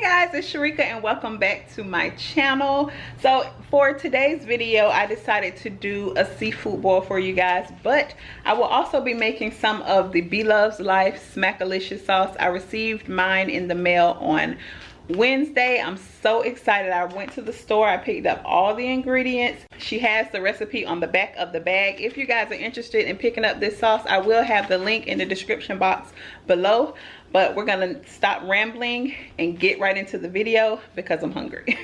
Guys, it's Sharika and welcome back to my channel. So for today's video I decided to do a seafood boil for you guys, but I will also be making some of the Bloveslife Smackalicious sauce. I received mine in the mail on Wednesday. I'm so excited. I went to the store, I picked up all the ingredients. She has the recipe on the back of the bag. If you guys are interested in picking up this sauce, I will have the link in the description box below. But we're gonna stop rambling and get right into the video because I'm hungry.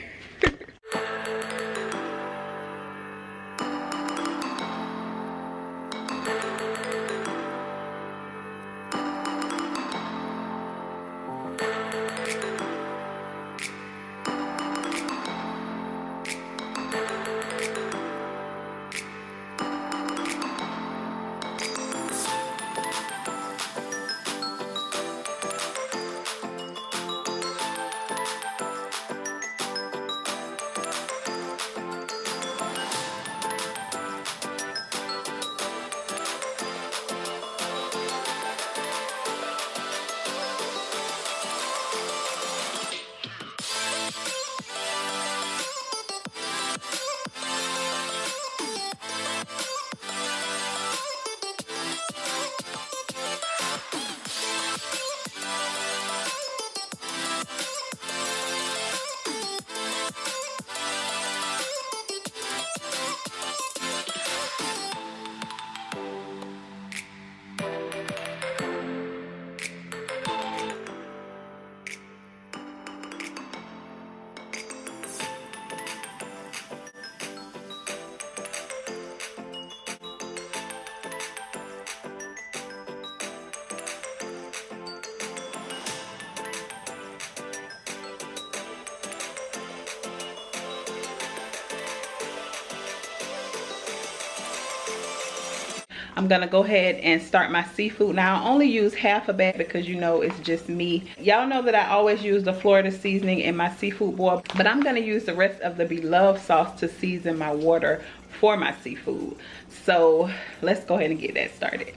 I'm gonna go ahead and start my seafood. Now I only use half a bag because you know it's just me. Y'all know that I always use the Florida seasoning in my seafood boil, but I'm gonna use the rest of the Beloved sauce to season my water for my seafood. So let's go ahead and get that started.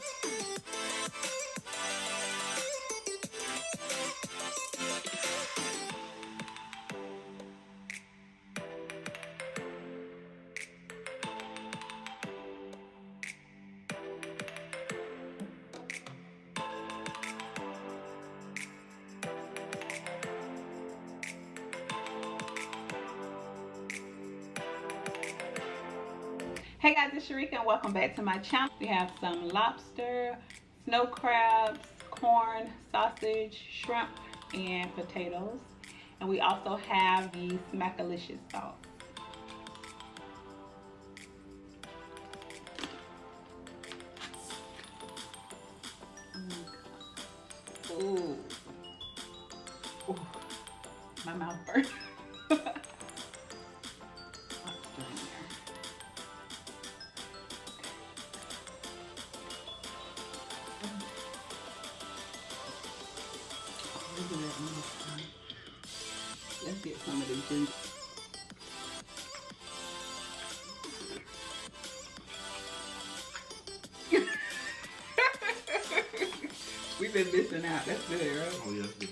Hey guys, it's Sharika and welcome back to my channel. We have some lobster, snow crabs, corn, sausage, shrimp, and potatoes. And we also have the Smackalicious sauce. Ooh. Ooh. My mouth burns. Let's get some of these in. We've been missing out. That's good, right? Oh yeah, that's good.